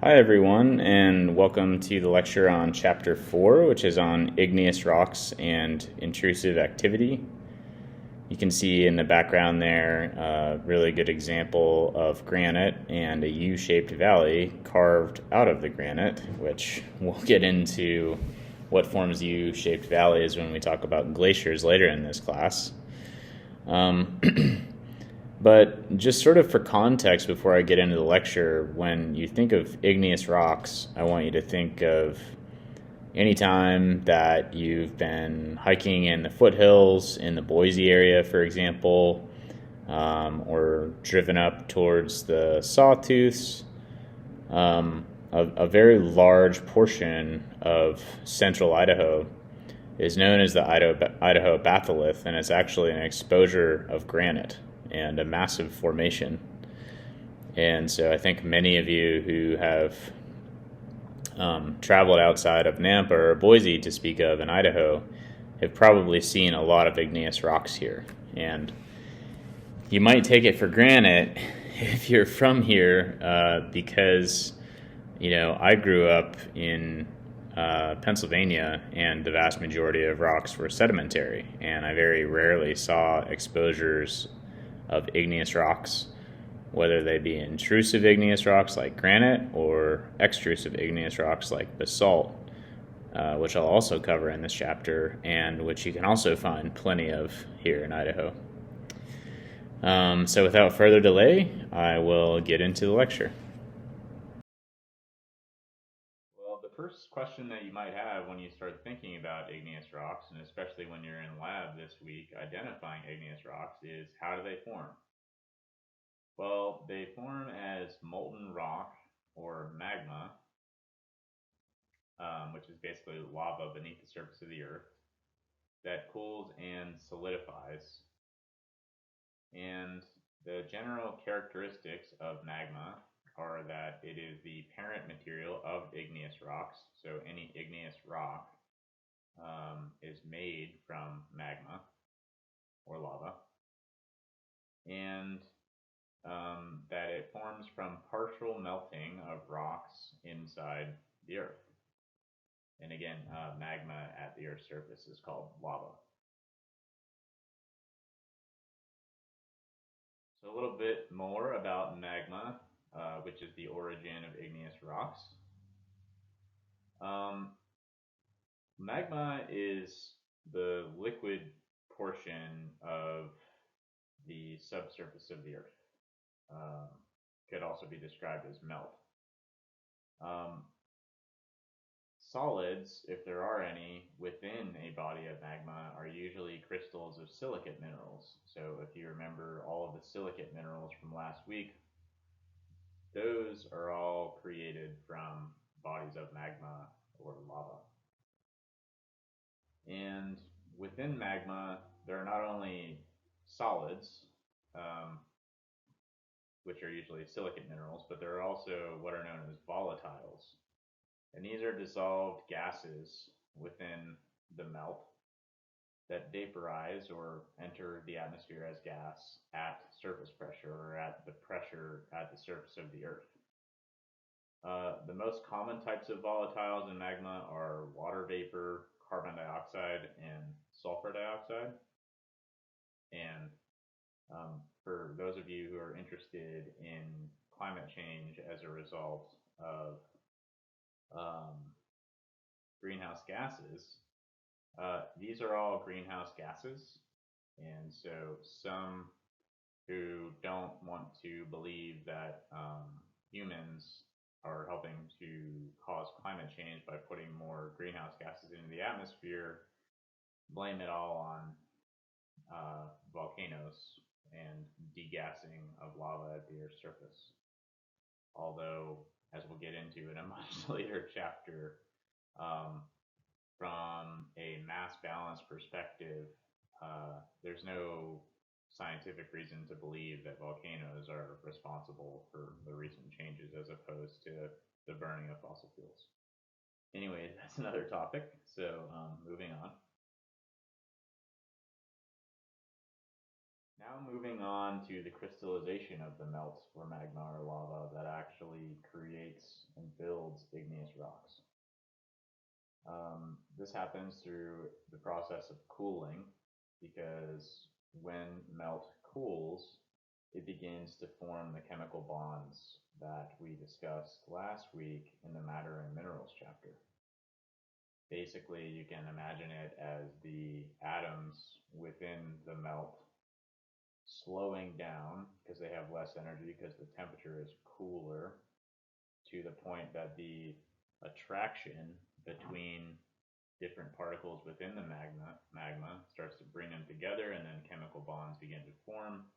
Hi, everyone, and welcome to the lecture on Chapter 4, which is on igneous rocks and intrusive activity. You can see in the background there a really good example of granite and a U-shaped valley carved out of the granite, which we'll get into what forms U-shaped valleys when we talk about glaciers later in this class. But just sort of for context before I get into the lecture, when you think of igneous rocks, I want you to think of any time that you've been hiking in the foothills in the Boise area, for example, or driven up towards the Sawtooths. A very large portion of central Idaho is known as the Idaho batholith, and it's actually an exposure of granite and a massive formation. And so I think many of you who have traveled outside of Nampa or Boise to speak of in Idaho have probably seen a lot of igneous rocks here. And you might take it for granted if you're from here because, I grew up in Pennsylvania, and the vast majority of rocks were sedimentary, and I very rarely saw exposures of igneous rocks, whether they be intrusive igneous rocks like granite or extrusive igneous rocks like basalt, which I'll also cover in this chapter, and which you can also find plenty of here in Idaho. So without further delay, I will get into the lecture. Well, the first question that you might have when you start thinking about igneous rocks, and especially when you're in lab this week identifying igneous rocks, is how do they form? Well, they form as molten rock or magma, which is basically lava beneath the surface of the earth, that cools and solidifies. And the general characteristics of magma are that it is the parent material of igneous rocks. So any igneous rock is made from magma or lava. And that it forms from partial melting of rocks inside the earth. And again, magma at the Earth's surface is called lava. So a little bit more about magma, which is the origin of igneous rocks. Magma is the liquid portion of the subsurface of the Earth. Could also be described as melt. Solids, if there are any, within a body of magma are usually crystals of silicate minerals. So if you remember all of the silicate minerals from last week, those are all created from bodies of magma or lava. And within magma, there are not only solids, which are usually silicate minerals, but there are also what are known as volatiles. And these are dissolved gases within the melt that vaporize or enter the atmosphere as gas at surface pressure or at the pressure at the surface of the Earth. The most common types of volatiles in magma are water vapor, carbon dioxide, and sulfur dioxide. And for those of you who are interested in climate change as a result of greenhouse gases, these are all greenhouse gases. And so some who don't want to believe that humans are helping to cause climate change by putting more greenhouse gases into the atmosphere blame it all on volcanoes and degassing of lava at the Earth's surface. Although, as we'll get into in a much later chapter, from a mass balance perspective, there's no scientific reason to believe that volcanoes are responsible for the recent changes as opposed to the burning of fossil fuels. Anyway, that's another topic, so moving on. Now moving on to the crystallization of the melts or magma or lava that actually creates and This happens through the process of cooling, because when melt cools, it begins to form the chemical bonds that we discussed last week in the Matter and Minerals chapter. Basically, you can imagine it as the atoms within the melt slowing down because they have less energy because the temperature is cooler, to the point that the attraction between different particles within the magma starts to bring them together, and then chemical bonds begin to form,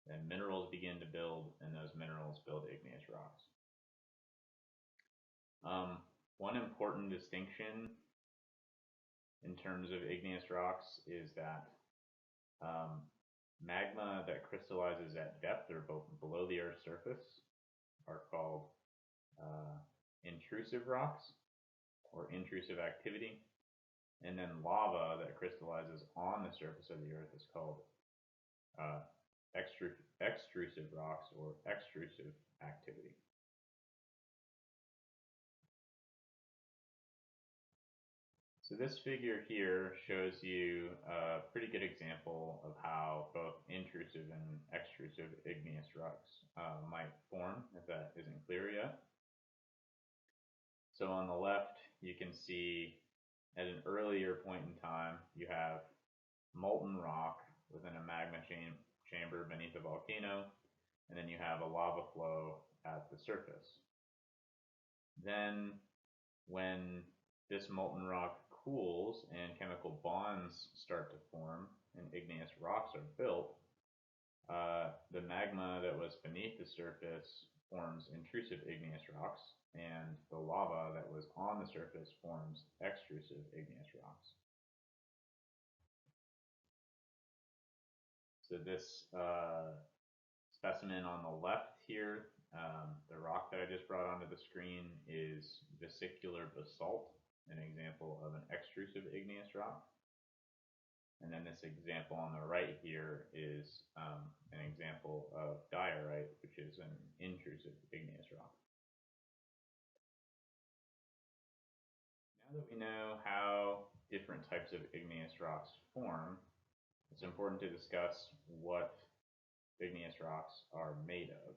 then minerals begin to build, and those minerals build igneous rocks. One important distinction in terms of igneous rocks is that magma that crystallizes at depth or below the Earth's surface are called intrusive rocks or intrusive activity. And then lava that crystallizes on the surface of the Earth is called extrusive rocks or extrusive activity. So this figure here shows you a pretty good example of how both intrusive and extrusive igneous rocks might form, if that isn't clear yet. So on the left, you can see at an earlier point in time, you have molten rock within a magma chamber beneath a volcano, and then you have a lava flow at the surface. Then when this molten rock cools and chemical bonds start to form and igneous rocks are built, the magma that was beneath the surface forms intrusive igneous rocks, and the lava that was on the surface forms extrusive igneous rocks. So this specimen on the left here, the rock that I just brought onto the screen, is vesicular basalt, an example of an extrusive igneous rock. And then this example on the right here is an example of diorite, which is an intrusive igneous rock. Now that we know how different types of igneous rocks form, it's important to discuss what igneous rocks are made of.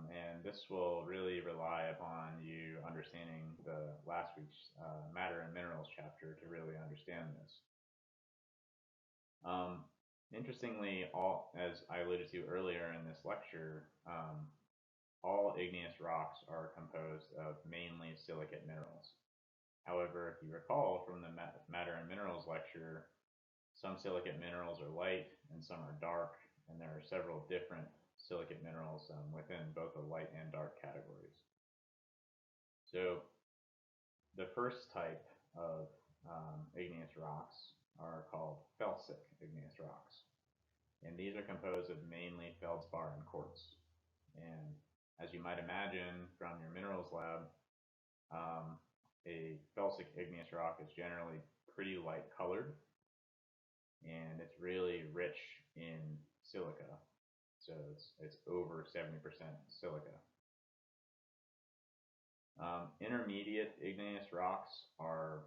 And this will really rely upon you understanding the last week's Matter and Minerals chapter to really understand this. Interestingly, as I alluded to earlier in this lecture, all igneous rocks are composed of mainly silicate minerals. However, if you recall from the Matter and Minerals lecture, some silicate minerals are light and some are dark, and there are several different silicate minerals within both the light and dark categories. So the first type of igneous rocks are called felsic igneous rocks. And these are composed of mainly feldspar and quartz. And as you might imagine from your minerals lab, a felsic igneous rock is generally pretty light colored, and it's really rich in silica. So it's over 70% silica. Intermediate igneous rocks are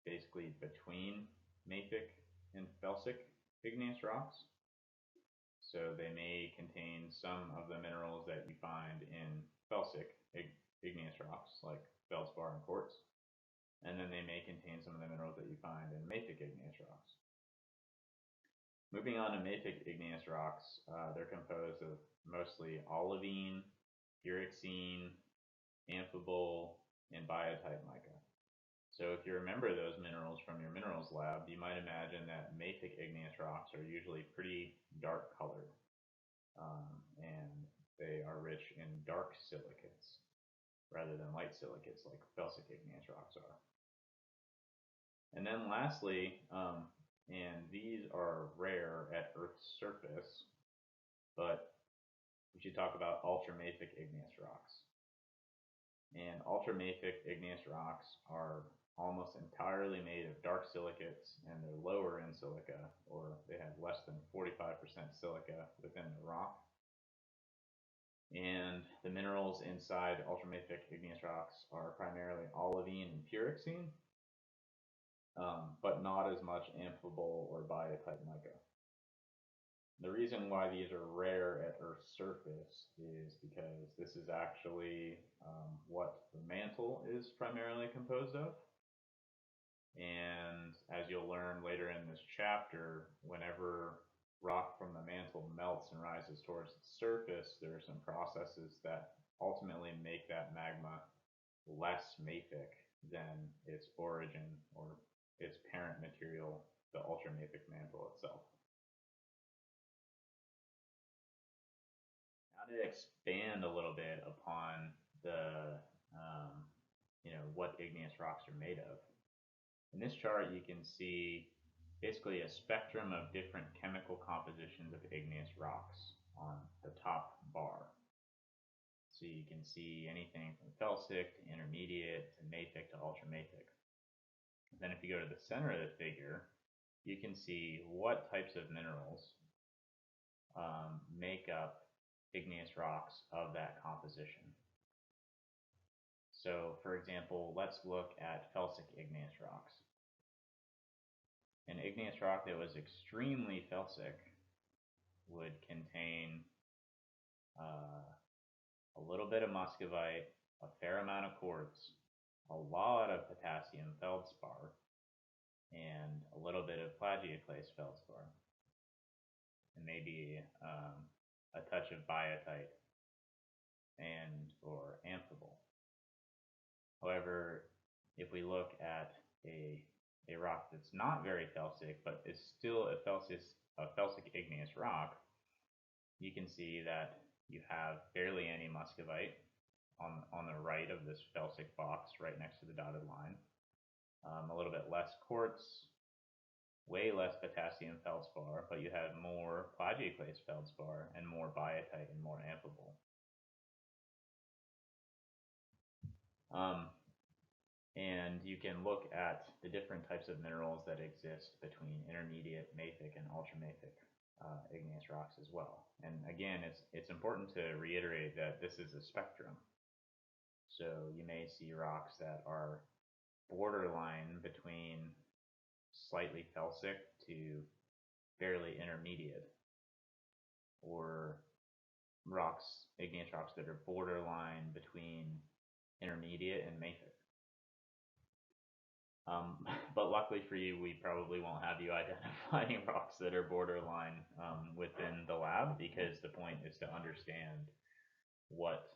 basically between mafic and felsic igneous rocks. So they may contain some of the minerals that you find in felsic igneous rocks, like feldspar and quartz. And then they may contain some of the minerals that you find in mafic igneous rocks. Moving on to mafic igneous rocks, they're composed of mostly olivine, pyroxene, amphibole, and biotite mica. So if you remember those minerals from your minerals lab, you might imagine that mafic igneous rocks are usually pretty dark colored, and they are rich in dark silicates rather than light silicates like felsic igneous rocks are. And then lastly, and these are rare at Earth's surface, but we should talk about ultramafic igneous rocks. And ultramafic igneous rocks are almost entirely made of dark silicates, and they're lower in silica, or they have less than 45% silica within the rock. And the minerals inside ultramafic igneous rocks are primarily olivine and pyroxene, but not as much amphibole or biotite mica. The reason why these are rare at Earth's surface is because this is actually what the mantle is primarily composed of. And as you'll learn later in this chapter, whenever rock from the mantle melts and rises towards the surface, there are some processes that ultimately make that magma less mafic than its origin or its parent material, the ultramafic mantle itself. Now to expand a little bit upon the, what igneous rocks are made of. In this chart, you can see basically a spectrum of different chemical compositions of igneous rocks on the top bar. So you can see anything from felsic to intermediate to mafic to ultramafic. Then if you go to the center of the figure, you can see what types of minerals make up igneous rocks of that composition. So for example, let's look at felsic igneous rocks. An igneous rock that was extremely felsic would contain a little bit of muscovite, a fair amount of quartz, a lot of potassium feldspar, and a little bit of plagioclase feldspar, and maybe a touch of biotite and or amphibole. However, if we look at a rock that's not very felsic, but is still a felsic igneous rock, you can see that you have barely any muscovite on the right of this felsic box right next to the dotted line. A little bit less quartz, way less potassium feldspar, but you have more plagioclase feldspar and more biotite and more amphibole. And you can look at the different types of minerals that exist between intermediate, mafic, and ultramafic igneous rocks as well. And again, it's important to reiterate that this is a spectrum. So you may see rocks that are borderline between slightly felsic to fairly intermediate, or igneous rocks that are borderline between intermediate and mafic. But luckily for you, we probably won't have you identifying rocks that are borderline within the lab, because the point is to understand what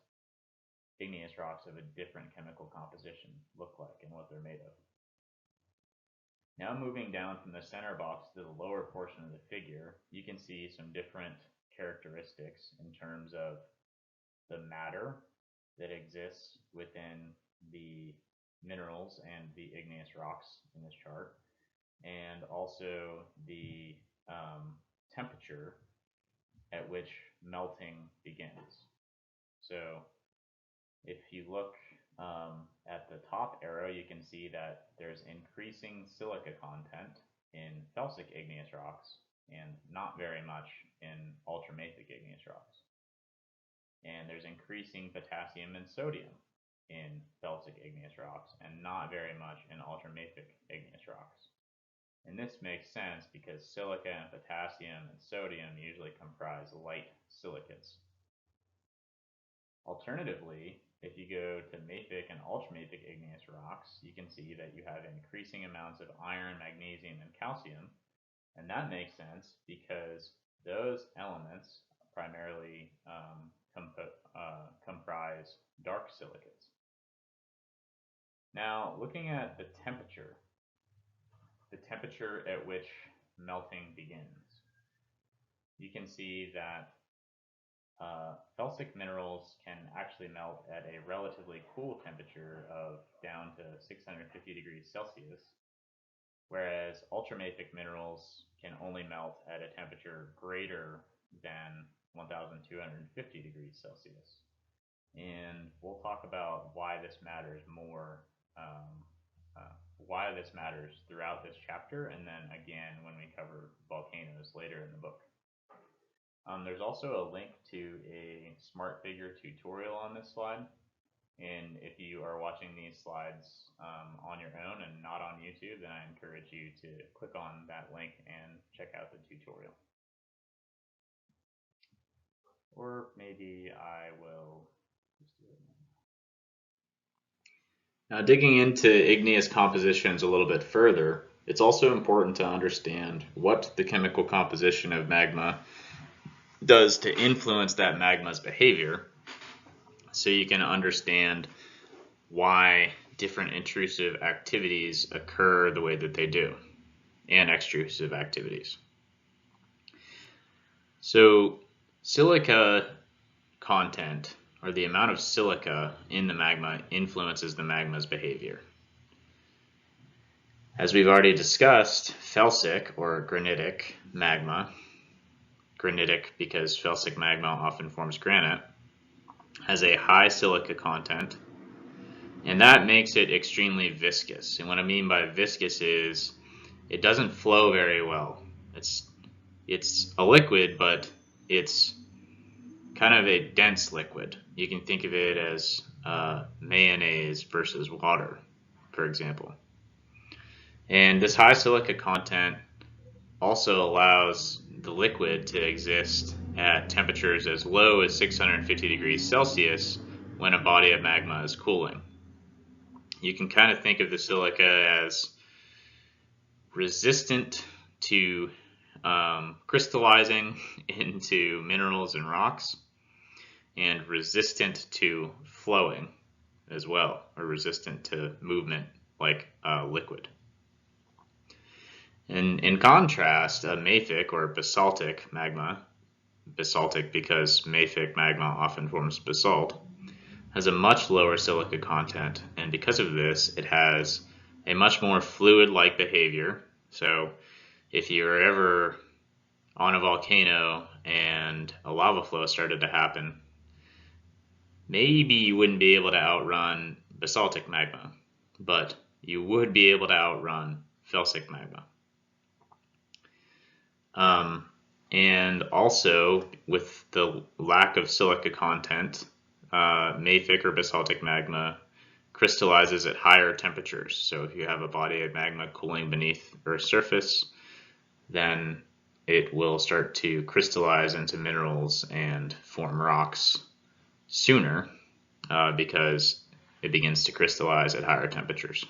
igneous rocks of a different chemical composition look like and what they're made of. Now moving down from the center box to the lower portion of the figure, you can see some different characteristics in terms of the matter that exists within the minerals and the igneous rocks in this chart, and also the temperature at which melting begins. So if you look at the top arrow, you can see that there's increasing silica content in felsic igneous rocks and not very much in ultramafic igneous rocks. And there's increasing potassium and sodium in felsic igneous rocks and not very much in ultramafic igneous rocks. And this makes sense because silica and potassium and sodium usually comprise light silicates. Alternatively, if you go to mafic and ultramafic igneous rocks, you can see that you have increasing amounts of iron, magnesium, and calcium. And that makes sense because those elements primarily comprise dark silicates. Now, looking at the temperature at which melting begins, you can see that felsic minerals can actually melt at a relatively cool temperature of down to 650 degrees Celsius, whereas ultramafic minerals can only melt at a temperature greater than 1250 degrees Celsius. And we'll talk about why this matters why this matters throughout this chapter, and then again when we cover volcanoes later in the book. There's also a link to a smart figure tutorial on this slide, And if you are watching these slides on your own and not on YouTube, then I encourage you to click on that link and check out the tutorial. Or maybe I will just do it now. Now, digging into igneous compositions a little bit further, it's also important to understand what the chemical composition of magma does to influence that magma's behavior, so you can understand why different intrusive activities occur the way that they do, and extrusive activities. So silica content, or the amount of silica in the magma, influences the magma's behavior. As we've already discussed, felsic or granitic magma, granitic because felsic magma often forms granite, has a high silica content, and that makes it extremely viscous. And what I mean by viscous is it doesn't flow very well. It's a liquid, but it's kind of a dense liquid. You can think of it as mayonnaise versus water, for example. And this high silica content also allows the liquid to exist at temperatures as low as 650 degrees Celsius when a body of magma is cooling. You can kind of think of the silica as resistant to crystallizing into minerals and rocks, and resistant to flowing as well, or resistant to movement like liquid. And in contrast, a mafic or basaltic magma, basaltic because mafic magma often forms basalt, has a much lower silica content, and because of this, it has a much more fluid-like behavior. So if you're ever on a volcano and a lava flow started to happen, maybe you wouldn't be able to outrun basaltic magma, but you would be able to outrun felsic magma. And also, with the lack of silica content, mafic or basaltic magma crystallizes at higher temperatures. So if you have a body of magma cooling beneath Earth's surface, then it will start to crystallize into minerals and form rocks sooner because it begins to crystallize at higher temperatures.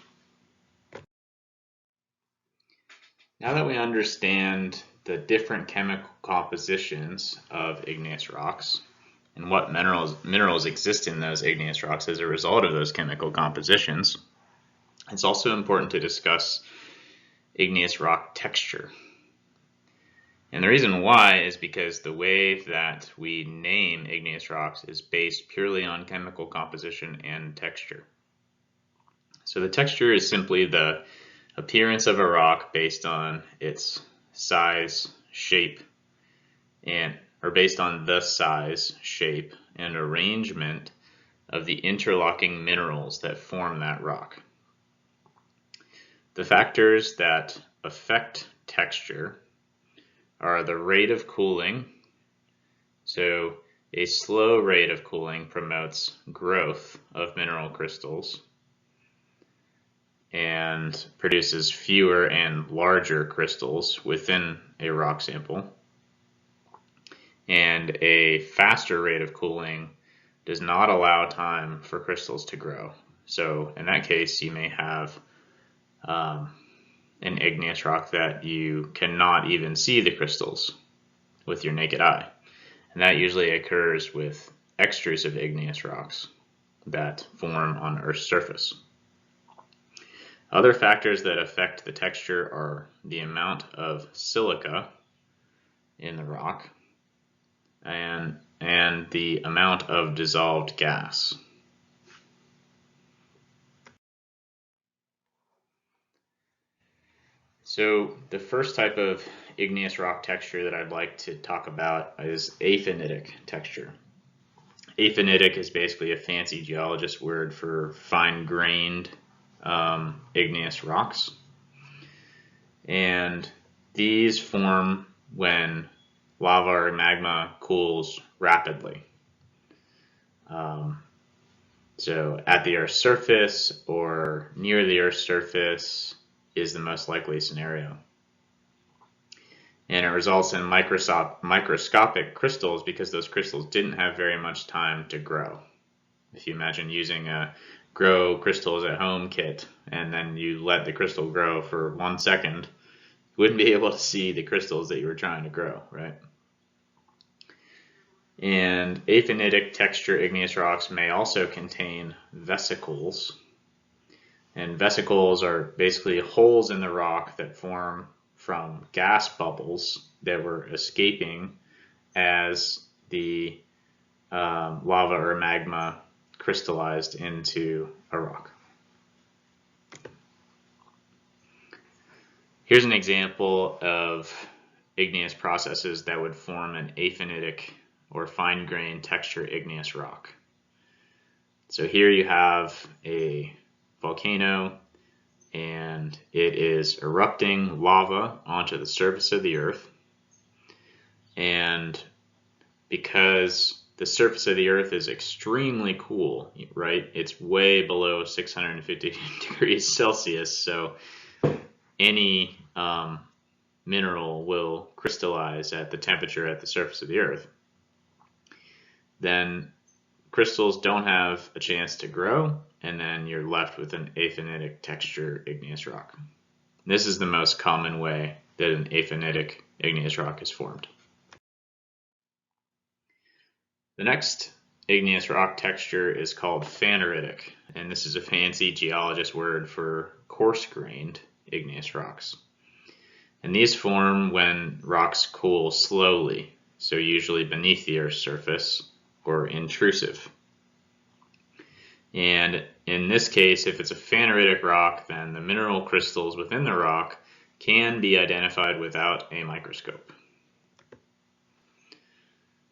Now that we understand the different chemical compositions of igneous rocks and what minerals exist in those igneous rocks as a result of those chemical compositions, it's also important to discuss igneous rock texture. And the reason why is because the way that we name igneous rocks is based purely on chemical composition and texture. So the texture is simply the appearance of a rock based on its size, shape, or based on the size, shape, and arrangement of the interlocking minerals that form that rock. The factors that affect texture are the rate of cooling. So a slow rate of cooling promotes growth of mineral crystals and produces fewer and larger crystals within a rock sample. And a faster rate of cooling does not allow time for crystals to grow. So in that case, you may have an igneous rock that you cannot even see the crystals with your naked eye. And that usually occurs with extrusive igneous rocks that form on Earth's surface. Other factors that affect the texture are the amount of silica in the rock and the amount of dissolved gas. So the first type of igneous rock texture that I'd like to talk about is aphanitic texture. Aphanitic is basically a fancy geologist word for fine-grained igneous rocks, and these form when lava or magma cools rapidly. So at the Earth's surface or near the Earth's surface is the most likely scenario. And it results in microscopic crystals because those crystals didn't have very much time to grow. If you imagine using a grow crystals at home kit and then you let the crystal grow for 1 second, you wouldn't be able to see the crystals that you were trying to grow, right? And aphanitic texture igneous rocks may also contain vesicles. And vesicles are basically holes in the rock that form from gas bubbles that were escaping as the lava or magma crystallized into a rock. Here's an example of igneous processes that would form an aphanitic or fine-grained texture igneous rock. So here you have a volcano and it is erupting lava onto the surface of the earth. And because the surface of the earth is extremely cool, right? It's way below 650 degrees Celsius, so any mineral will crystallize at the temperature at the surface of the earth. Then crystals don't have a chance to grow, and then you're left with an aphanitic texture igneous rock. This is the most common way that an aphanitic igneous rock is formed. The next igneous rock texture is called phaneritic, and this is a fancy geologist word for coarse-grained igneous rocks. And these form when rocks cool slowly, so usually beneath the Earth's surface or intrusive. And in this case, if it's a phaneritic rock, then the mineral crystals within the rock can be identified without a microscope.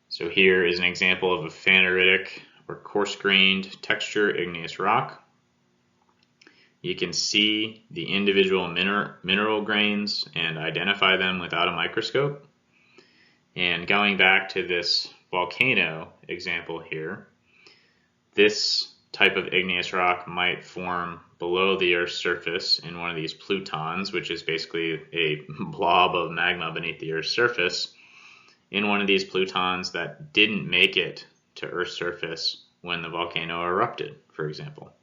So here is an example of a phaneritic or coarse-grained texture igneous rock. You can see the individual mineral grains and identify them without a microscope. And going back to this volcano example here, this type of igneous rock might form below the Earth's surface in one of these plutons, which is basically a blob of magma beneath the Earth's surface, in one of these plutons that didn't make it to Earth's surface when the volcano erupted, for example.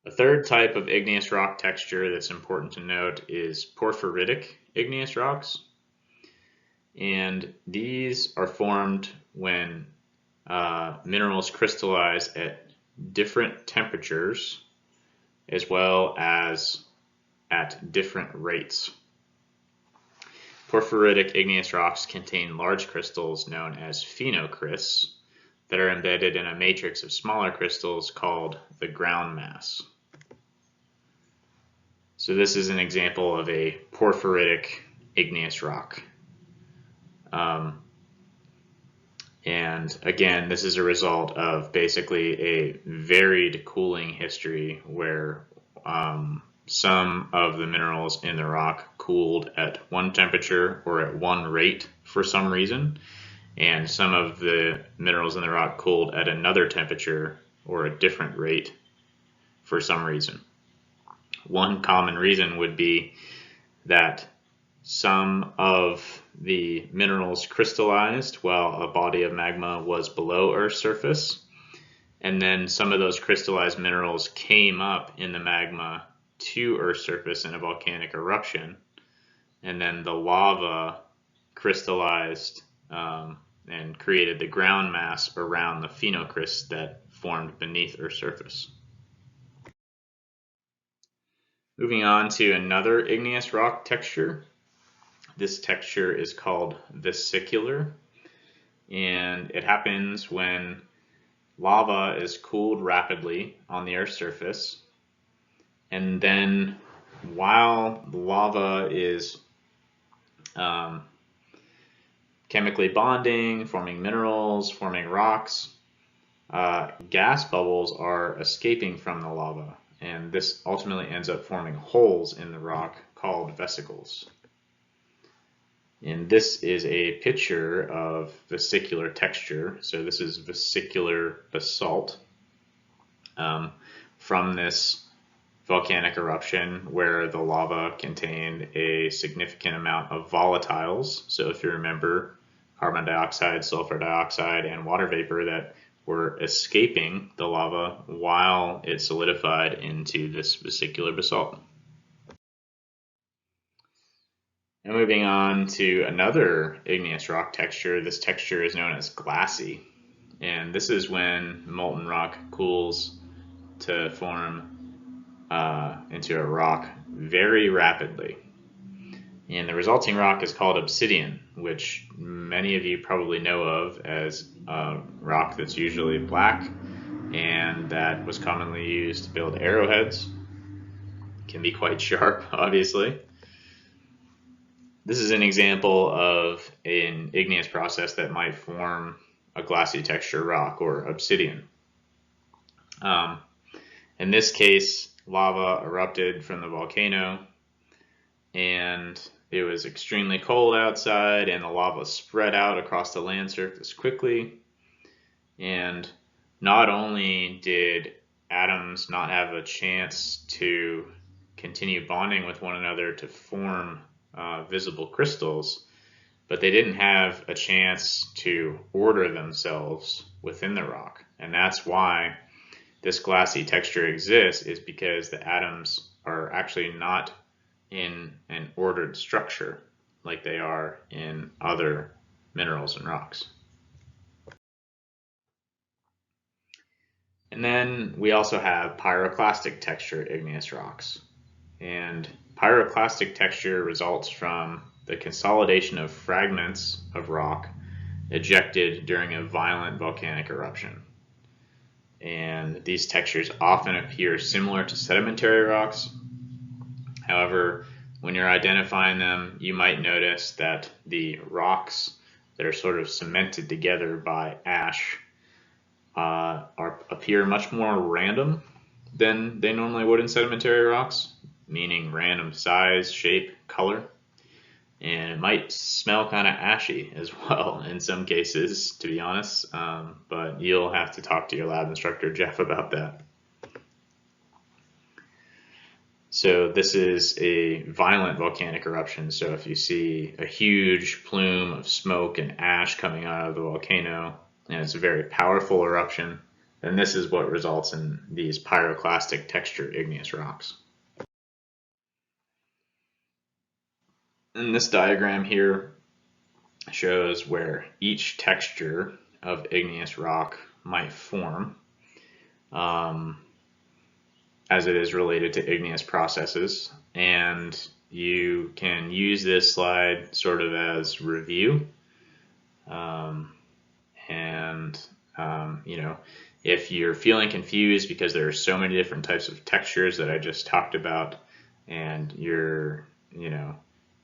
A third type of igneous rock texture that's important to note is porphyritic igneous rocks. And these are formed when minerals crystallize at different temperatures as well as at different rates. Porphyritic igneous rocks contain large crystals known as phenocrysts that are embedded in a matrix of smaller crystals called the ground mass. So this is an example of a porphyritic igneous rock. And again, this is a result of basically a varied cooling history where some of the minerals in the rock cooled at one temperature or at one rate for some reason, and some of the minerals in the rock cooled at another temperature or a different rate for some reason. One common reason would be that some of the minerals crystallized while a body of magma was below Earth's surface, and then some of those crystallized minerals came up in the magma to Earth's surface in a volcanic eruption, and then the lava crystallized and created the ground mass around the phenocrysts that formed beneath Earth's surface. Moving on to another igneous rock texture. This texture is called vesicular, and it happens when lava is cooled rapidly on the Earth's surface, and then while the lava is chemically bonding, forming minerals, forming rocks, gas bubbles are escaping from the lava, and this ultimately ends up forming holes in the rock called vesicles. And this is a picture of vesicular texture. So this is vesicular basalt from this volcanic eruption where the lava contained a significant amount of volatiles. So if you remember, carbon dioxide, sulfur dioxide, and water vapor that were escaping the lava while it solidified into this vesicular basalt. Now moving on to another igneous rock texture. This texture is known as glassy. And this is when molten rock cools to form into a rock very rapidly. And the resulting rock is called obsidian, which many of you probably know of as a rock that's usually black and that was commonly used to build arrowheads. It can be quite sharp, obviously. This is an example of an igneous process that might form a glassy texture rock or obsidian. In this case, lava erupted from the volcano and it was extremely cold outside and the lava spread out across the land surface quickly. And not only did atoms not have a chance to continue bonding with one another to form visible crystals, but they didn't have a chance to order themselves within the rock. And that's why this glassy texture exists, is because the atoms are actually not in an ordered structure like they are in other minerals and rocks. And then we also have pyroclastic texture igneous rocks. And pyroclastic texture results from the consolidation of fragments of rock ejected during a violent volcanic eruption. And these textures often appear similar to sedimentary rocks. However, when you're identifying them, you might notice that the rocks that are sort of cemented together by ash appear much more random than they normally would in sedimentary rocks, meaning random size, shape, color. And it might smell kind of ashy as well in some cases, to be honest, but you'll have to talk to your lab instructor, Jeff, about that. So this is a violent volcanic eruption. So if you see a huge plume of smoke and ash coming out of the volcano, and it's a very powerful eruption, then this is what results in these pyroclastic texture igneous rocks. And this diagram here shows where each texture of igneous rock might form as it is related to igneous processes. And you can use this slide sort of as review. You know, if you're feeling confused because there are so many different types of textures that I just talked about, and you're, you know,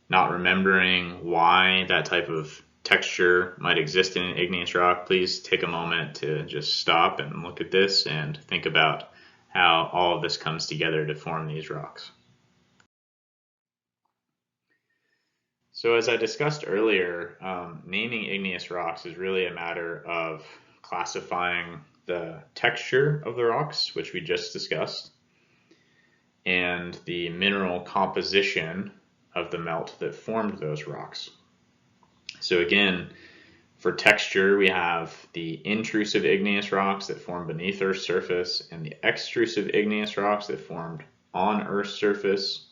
not remembering why that type of texture might exist in an igneous rock, please take a moment to just stop and look at this and think about how all of this comes together to form these rocks. So as I discussed earlier, naming igneous rocks is really a matter of classifying the texture of the rocks, which we just discussed, and the mineral composition of the melt that formed those rocks. So again, for texture, we have the intrusive igneous rocks that form beneath Earth's surface and the extrusive igneous rocks that formed on Earth's surface,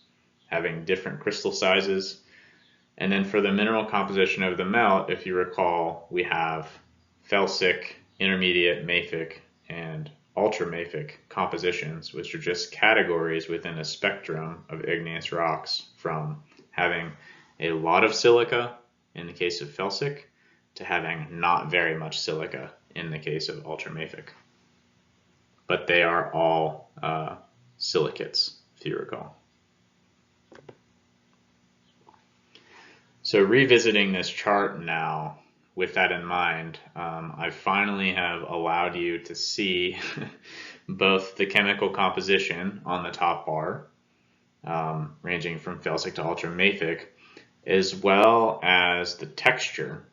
having different crystal sizes. And then for the mineral composition of the melt, if you recall, we have felsic, intermediate mafic, and ultramafic compositions, which are just categories within a spectrum of igneous rocks, from having a lot of silica in the case of felsic to having not very much silica in the case of ultramafic. But they are all silicates, if you recall. So revisiting this chart now, with that in mind, I finally have allowed you to see both the chemical composition on the top bar, ranging from felsic to ultramafic, as well as the texture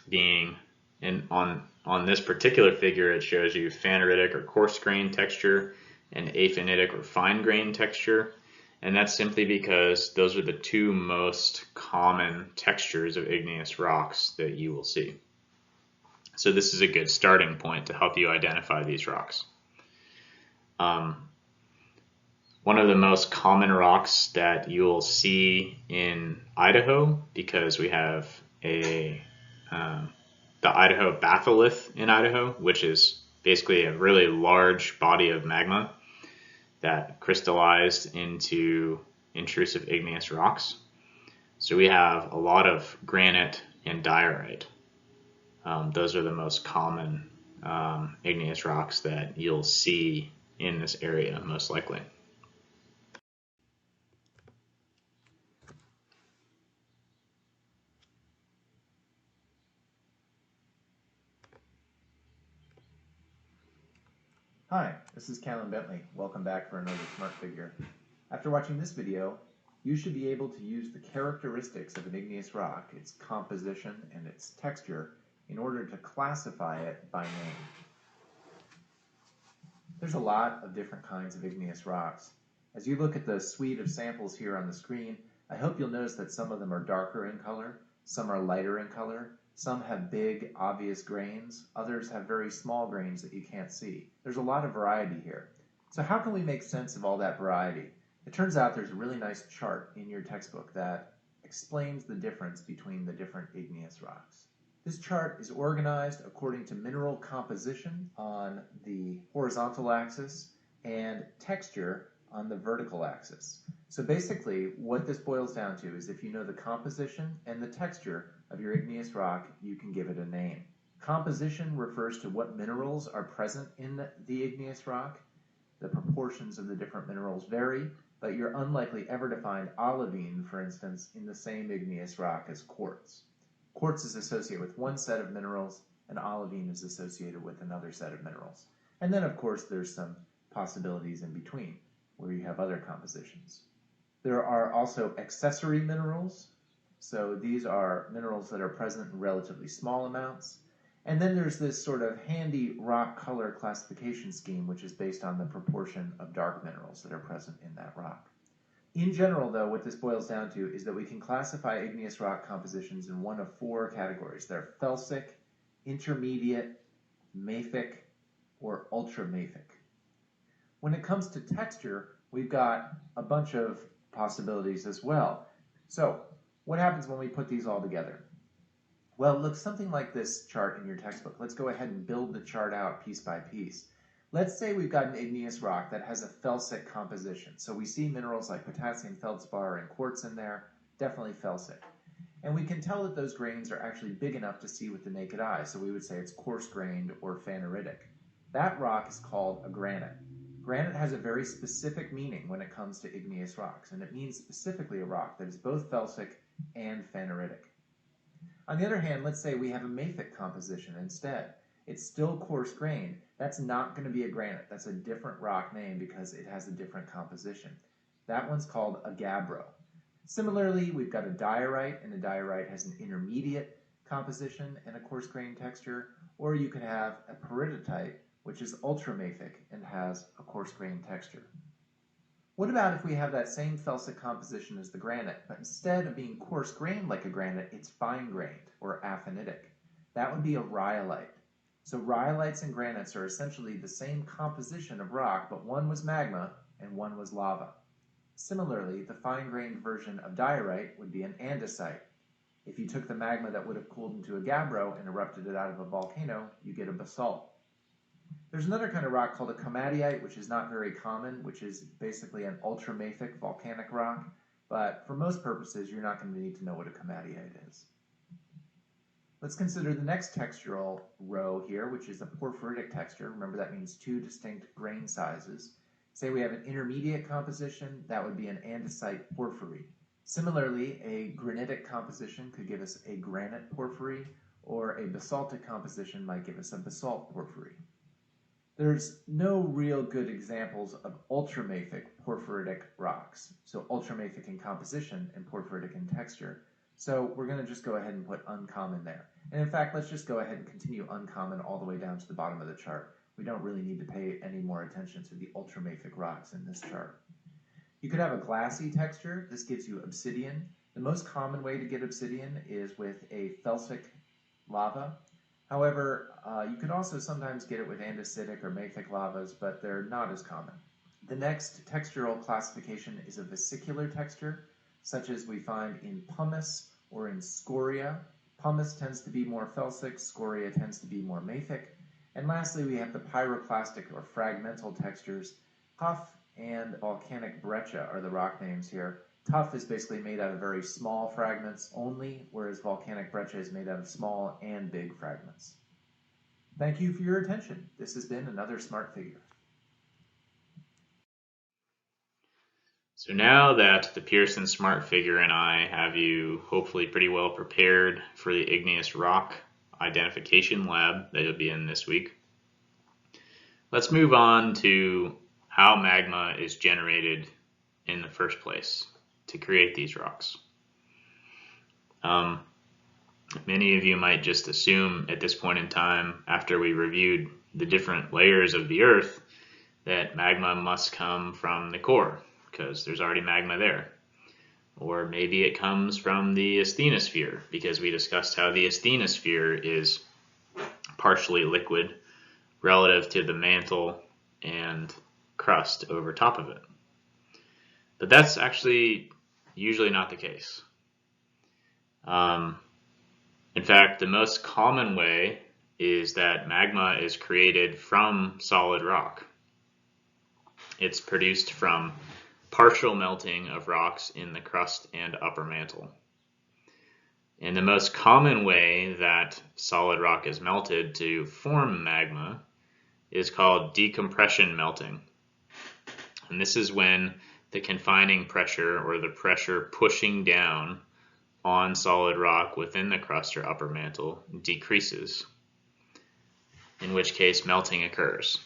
being, and on this particular figure it shows you phaneritic or coarse grain texture and aphanitic or fine grain texture, and that's simply because those are the two most common textures of igneous rocks that you will see. So this is a good starting point to help you identify these rocks. One of the most common rocks that you'll see in Idaho, because we have the Idaho batholith in Idaho, which is basically a really large body of magma that crystallized into intrusive igneous rocks. So we have a lot of granite and diorite. Those are the most common igneous rocks that you'll see in this area, most likely. Hi, this is Callan Bentley. Welcome back for another Smart Figure. After watching this video, you should be able to use the characteristics of an igneous rock, its composition and its texture, in order to classify it by name. There's a lot of different kinds of igneous rocks. As you look at the suite of samples here on the screen, I hope you'll notice that some of them are darker in color, some are lighter in color, some have big, obvious grains, others have very small grains that you can't see. There's a lot of variety here. So how can we make sense of all that variety? It turns out there's a really nice chart in your textbook that explains the difference between the different igneous rocks. This chart is organized according to mineral composition on the horizontal axis and texture on the vertical axis. So basically, what this boils down to is if you know the composition and the texture of your igneous rock, you can give it a name. Composition refers to what minerals are present in the igneous rock. The proportions of the different minerals vary, but you're unlikely ever to find olivine, for instance, in the same igneous rock as quartz. Quartz is associated with one set of minerals, and olivine is associated with another set of minerals. And then, of course, there's some possibilities in between, where you have other compositions. There are also accessory minerals. So these are minerals that are present in relatively small amounts. And then there's this sort of handy rock color classification scheme, which is based on the proportion of dark minerals that are present in that rock. In general, though, what this boils down to is that we can classify igneous rock compositions in one of four categories. They're felsic, intermediate, mafic, or ultramafic. When it comes to texture, we've got a bunch of possibilities as well. So, what happens when we put these all together? Well, it looks something like this chart in your textbook. Let's go ahead and build the chart out piece by piece. Let's say we've got an igneous rock that has a felsic composition. So we see minerals like potassium feldspar and quartz in there, definitely felsic. And we can tell that those grains are actually big enough to see with the naked eye, so we would say it's coarse-grained or phaneritic. That rock is called a granite. Granite has a very specific meaning when it comes to igneous rocks, and it means specifically a rock that is both felsic and phaneritic. On the other hand, let's say we have a mafic composition instead. It's still coarse-grained. That's not going to be a granite. That's a different rock name because it has a different composition. That one's called a gabbro. Similarly, we've got a diorite, and a diorite has an intermediate composition and a coarse-grained texture, or you could have a peridotite, which is ultramafic and has a coarse-grained texture. What about if we have that same felsic composition as the granite, but instead of being coarse-grained like a granite, it's fine-grained or aphanitic? That would be a rhyolite. So rhyolites and granites are essentially the same composition of rock, but one was magma and one was lava. Similarly, the fine-grained version of diorite would be an andesite. If you took the magma that would have cooled into a gabbro and erupted it out of a volcano, you get a basalt. There's another kind of rock called a komatiite, which is not very common, which is basically an ultramafic volcanic rock, but for most purposes, you're not going to need to know what a komatiite is. Let's consider the next textural row here, which is a porphyritic texture. Remember, that means two distinct grain sizes. Say we have an intermediate composition, that would be an andesite porphyry. Similarly, a granitic composition could give us a granite porphyry, or a basaltic composition might give us a basalt porphyry. There's no real good examples of ultramafic porphyritic rocks, so ultramafic in composition and porphyritic in texture. So we're going to just go ahead and put uncommon there. And in fact, let's just go ahead and continue uncommon all the way down to the bottom of the chart. We don't really need to pay any more attention to the ultramafic rocks in this chart. You could have a glassy texture. This gives you obsidian. The most common way to get obsidian is with a felsic lava. However, you could also sometimes get it with andesitic or mafic lavas, but they're not as common. The next textural classification is a vesicular texture, such as we find in pumice or in scoria. Pumice tends to be more felsic, scoria tends to be more mafic. And lastly, we have the pyroclastic or fragmental textures. Tuff and volcanic breccia are the rock names here. Tuff is basically made out of very small fragments only, whereas volcanic breccia is made out of small and big fragments. Thank you for your attention. This has been another Smart Figure. So now that the Pearson Smart Figure and I have you hopefully pretty well prepared for the igneous rock identification lab that you'll be in this week, let's move on to how magma is generated in the first place to create these rocks. Many of you might just assume at this point in time, after we reviewed the different layers of the Earth, that magma must come from the core, because there's already magma there. Or maybe it comes from the asthenosphere, because we discussed how the asthenosphere is partially liquid relative to the mantle and crust over top of it. But that's actually usually not the case. In fact, the most common way is that magma is created from solid rock. It's produced from partial melting of rocks in the crust and upper mantle. And the most common way that solid rock is melted to form magma is called decompression melting. And this is when the confining pressure, or the pressure pushing down on solid rock within the crust or upper mantle, decreases, in which case melting occurs.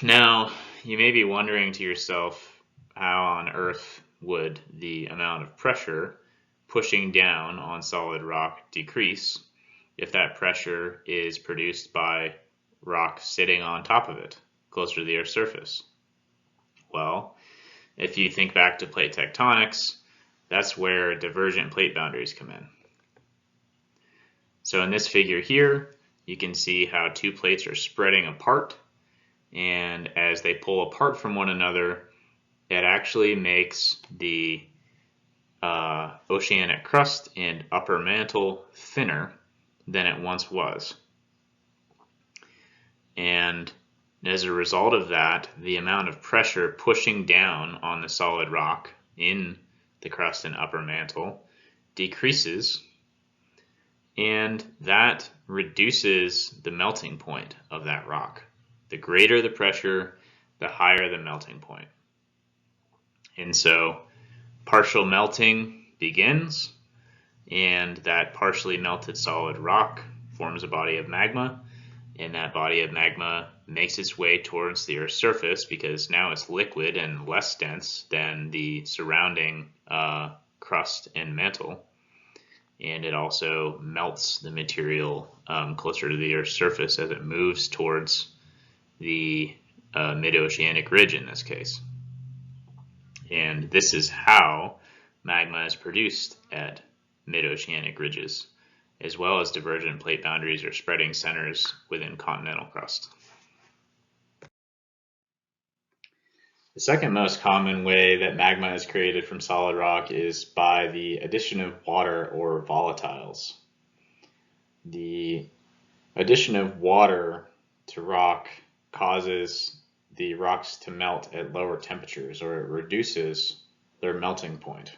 Now, you may be wondering to yourself, how on earth would the amount of pressure pushing down on solid rock decrease if that pressure is produced by rock sitting on top of it, closer to the Earth's surface? Well, if you think back to plate tectonics, that's where divergent plate boundaries come in. So in this figure here, you can see how two plates are spreading apart, and as they pull apart from one another, it actually makes the oceanic crust and upper mantle thinner than it once was. And as a result of that, the amount of pressure pushing down on the solid rock in the crust and upper mantle decreases, and that reduces the melting point of that rock. The greater the pressure, the higher the melting point. And so partial melting begins, and that partially melted solid rock forms a body of magma, and that body of magma makes its way towards the Earth's surface because now it's liquid and less dense than the surrounding crust and mantle. And it also melts the material closer to the Earth's surface as it moves towards the mid-oceanic ridge in this case. And this is how magma is produced at mid-oceanic ridges, as well as divergent plate boundaries or spreading centers within continental crust. The second most common way that magma is created from solid rock is by the addition of water or volatiles. The addition of water to rock causes the rocks to melt at lower temperatures, or it reduces their melting point.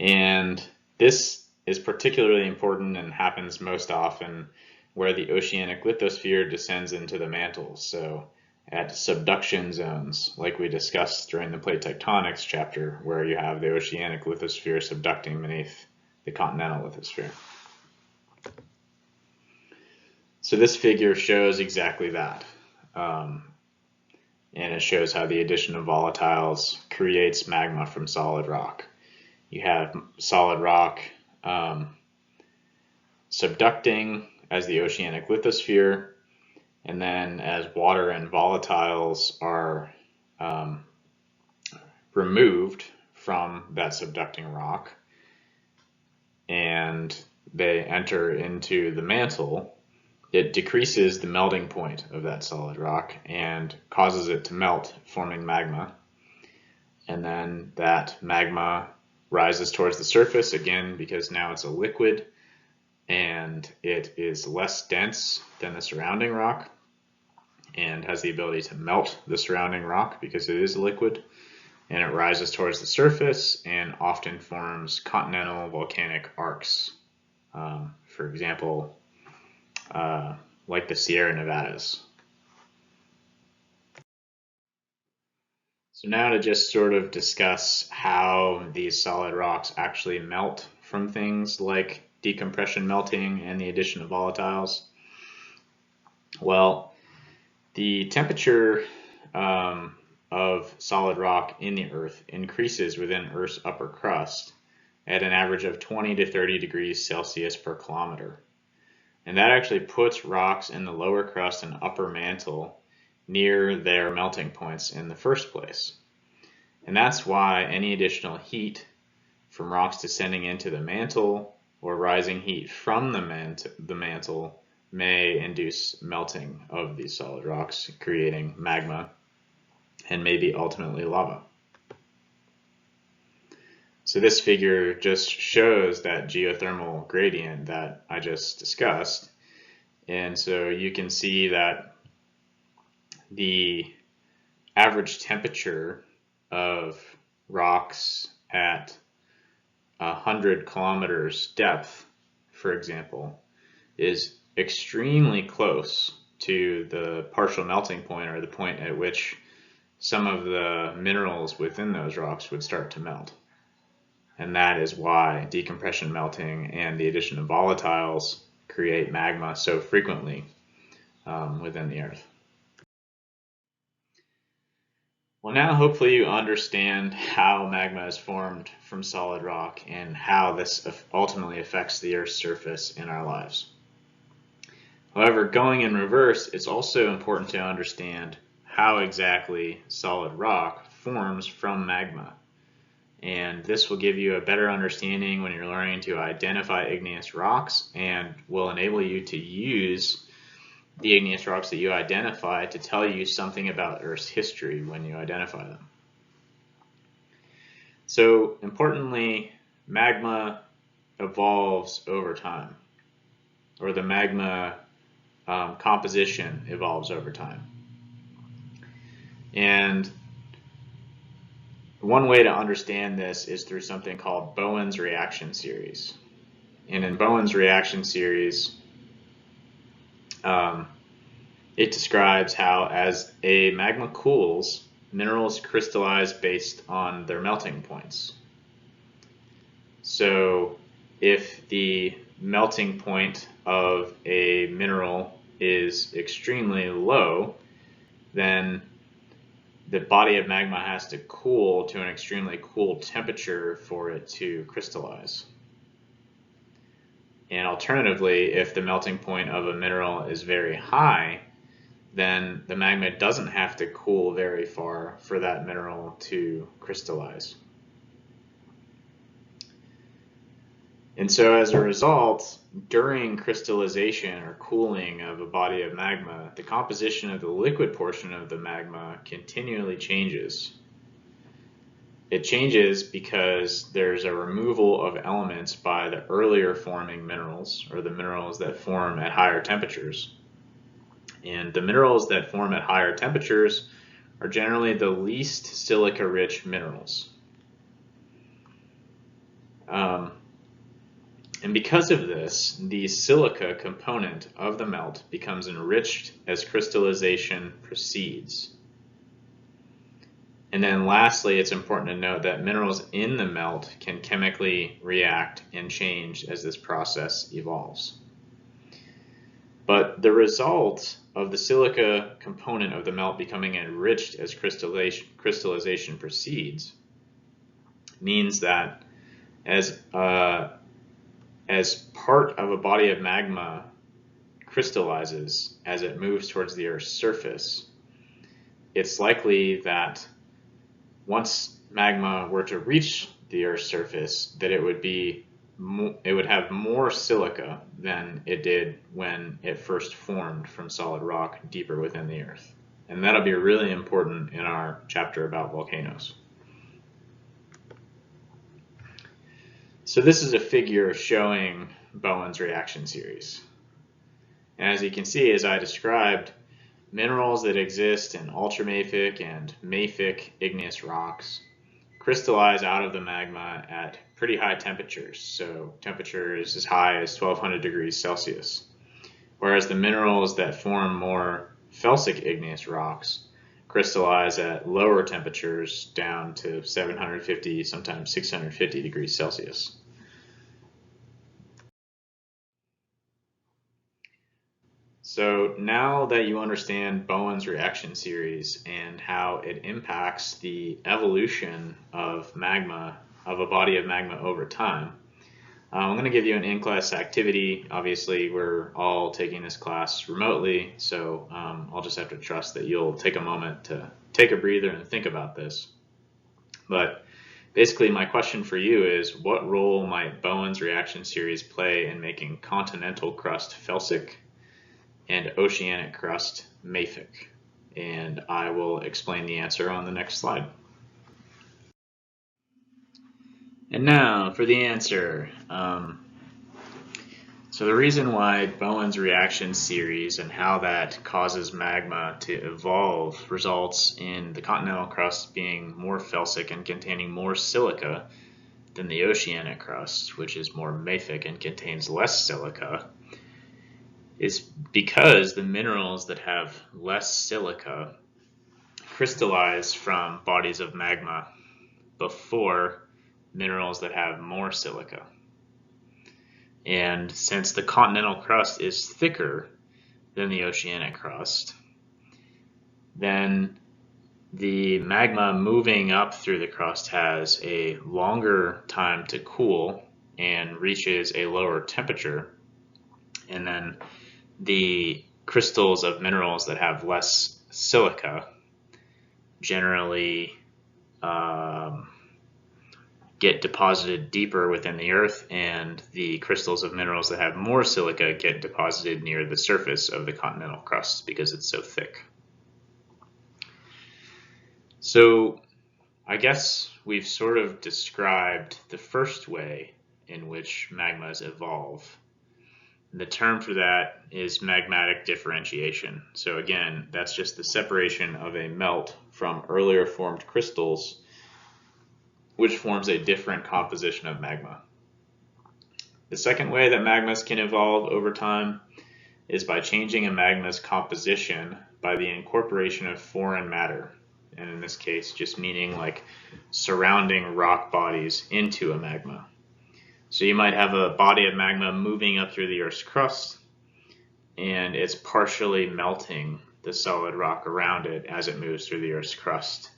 And this is particularly important and happens most often where the oceanic lithosphere descends into the mantle. So at subduction zones, like we discussed during the plate tectonics chapter, where you have the oceanic lithosphere subducting beneath the continental lithosphere. So this figure shows exactly that. And it shows how the addition of volatiles creates magma from solid rock. You have solid rock subducting as the oceanic lithosphere, and then as water and volatiles are removed from that subducting rock and they enter into the mantle, it decreases the melting point of that solid rock and causes it to melt, forming magma. And then that magma rises towards the surface again because now it's a liquid and it is less dense than the surrounding rock and has the ability to melt the surrounding rock because it is a liquid. And it rises towards the surface and often forms continental volcanic arcs. For example, like the Sierra Nevadas. So now to just sort of discuss how these solid rocks actually melt from things like decompression melting and the addition of volatiles. Well, the temperature of solid rock in the Earth increases within Earth's upper crust at an average of 20 to 30 degrees Celsius per kilometer. And that actually puts rocks in the lower crust and upper mantle near their melting points in the first place. And that's why any additional heat from rocks descending into the mantle or rising heat from the mantle may induce melting of these solid rocks, creating magma and maybe ultimately lava. So this figure just shows that geothermal gradient that I just discussed. And so you can see that the average temperature of rocks at 100 kilometers depth, for example, is extremely close to the partial melting point, or the point at which some of the minerals within those rocks would start to melt. And that is why decompression melting and the addition of volatiles create magma so frequently within the Earth. Well, now hopefully you understand how magma is formed from solid rock and how this ultimately affects the Earth's surface in our lives. However, going in reverse, it's also important to understand how exactly solid rock forms from magma. And this will give you a better understanding when you're learning to identify igneous rocks and will enable you to use the igneous rocks that you identify to tell you something about Earth's history when you identify them. So importantly, magma evolves over time, or the magma composition evolves over time. And one way to understand this is through something called Bowen's reaction series. And in Bowen's reaction series, it describes how as a magma cools, minerals crystallize based on their melting points. So if the melting point of a mineral is extremely low, then the body of magma has to cool to an extremely cool temperature for it to crystallize. And alternatively, if the melting point of a mineral is very high, then the magma doesn't have to cool very far for that mineral to crystallize. And so as a result, during crystallization or cooling of a body of magma, the composition of the liquid portion of the magma continually changes. It changes because there's a removal of elements by the earlier forming minerals, or the minerals that form at higher temperatures. And the minerals that form at higher temperatures are generally the least silica-rich minerals. And because of this, the silica component of the melt becomes enriched as crystallization proceeds. And then lastly, it's important to note that minerals in the melt can chemically react and change as this process evolves. But the result of the silica component of the melt becoming enriched as crystallization proceeds means that as part of a body of magma crystallizes as it moves towards the Earth's surface, it's likely that once magma were to reach the Earth's surface, that it would have more silica than it did when it first formed from solid rock deeper within the Earth. And that'll be really important in our chapter about volcanoes. So this is a figure showing Bowen's reaction series. And as you can see, as I described, minerals that exist in ultramafic and mafic igneous rocks crystallize out of the magma at pretty high temperatures, so temperatures as high as 1200 degrees Celsius, whereas the minerals that form more felsic igneous rocks crystallize at lower temperatures down to 750, sometimes 650 degrees Celsius. So now that you understand Bowen's reaction series and how it impacts the evolution of magma, of a body of magma over time, I'm going to give you an in-class activity. Obviously, we're all taking this class remotely, so I'll just have to trust that you'll take a moment to take a breather and think about this. But basically, my question for you is, what role might Bowen's reaction series play in making continental crust felsic and oceanic crust mafic? And I will explain the answer on the next slide. And now for the answer. So the reason why Bowen's reaction series and how that causes magma to evolve results in the continental crust being more felsic and containing more silica than the oceanic crust, which is more mafic and contains less silica, is because the minerals that have less silica crystallize from bodies of magma before minerals that have more silica. And since the continental crust is thicker than the oceanic crust, then the magma moving up through the crust has a longer time to cool and reaches a lower temperature. And then the crystals of minerals that have less silica generally get deposited deeper within the earth, and the crystals of minerals that have more silica get deposited near the surface of the continental crust because it's so thick. So I guess we've sort of described the first way in which magmas evolve. The term for that is magmatic differentiation. So again, that's just the separation of a melt from earlier formed crystals, which forms a different composition of magma. The second way that magmas can evolve over time is by changing a magma's composition by the incorporation of foreign matter, and in this case just meaning like surrounding rock bodies into a magma. So you might have a body of magma moving up through the Earth's crust, and it's partially melting the solid rock around it as it moves through the Earth's crust,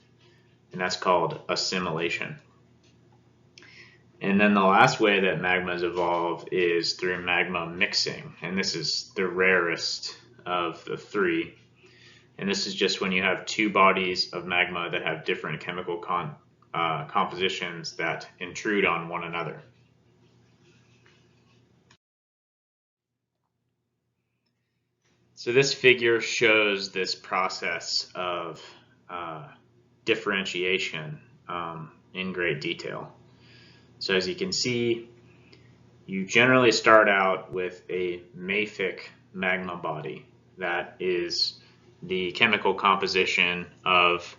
and that's called assimilation. And then the last way that magmas evolve is through magma mixing, and this is the rarest of the three. And this is just when you have two bodies of magma that have different chemical compositions that intrude on one another. So this figure shows this process of differentiation in great detail. So as you can see, you generally start out with a mafic magma body. That is the chemical composition of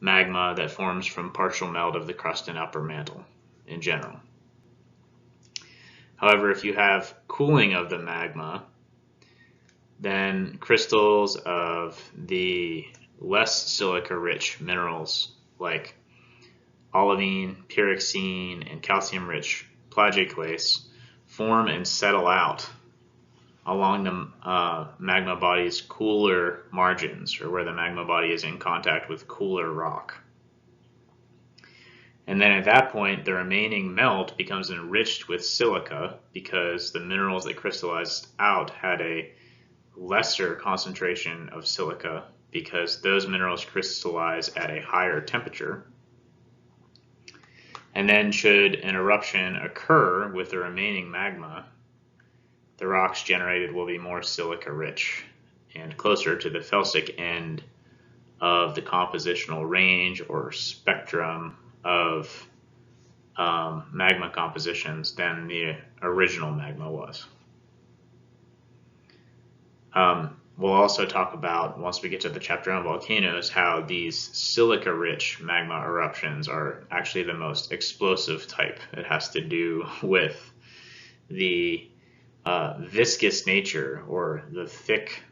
magma that forms from partial melt of the crust and upper mantle in general. However, if you have cooling of the magma, then crystals of the less silica-rich minerals like olivine, pyroxene, and calcium-rich plagioclase form and settle out along the magma body's cooler margins, or where the magma body is in contact with cooler rock. And then at that point, the remaining melt becomes enriched with silica because the minerals that crystallized out had a lesser concentration of silica because those minerals crystallize at a higher temperature. And then should an eruption occur with the remaining magma, the rocks generated will be more silica rich and closer to the felsic end of the compositional range or spectrum of magma compositions than the original magma was. We'll also talk about, once we get to the chapter on volcanoes, how these silica-rich magma eruptions are actually the most explosive type. It has to do with the viscous nature, or the thick,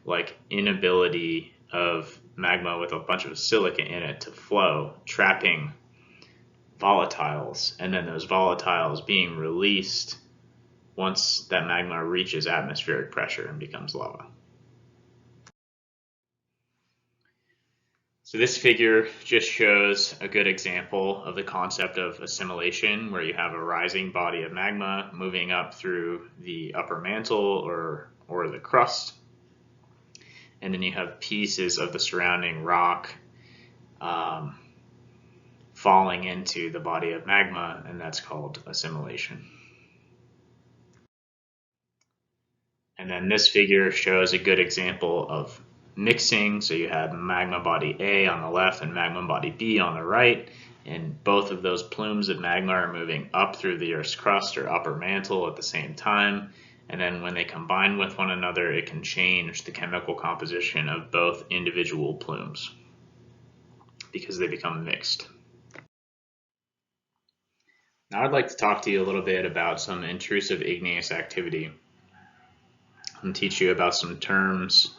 inability of magma with a bunch of silica in it to flow, trapping volatiles, and then those volatiles being released once that magma reaches atmospheric pressure and becomes lava. So this figure just shows a good example of the concept of assimilation, where you have a rising body of magma moving up through the upper mantle or the crust, and then you have pieces of the surrounding rock falling into the body of magma, and that's called assimilation. And then this figure shows a good example of mixing. So you have magma body A on the left and magma body B on the right, and both of those plumes of magma are moving up through the Earth's crust or upper mantle at the same time. And then when they combine with one another, it can change the chemical composition of both individual plumes because they become mixed. Now I'd like to talk to you a little bit about some intrusive igneous activity and teach you about some terms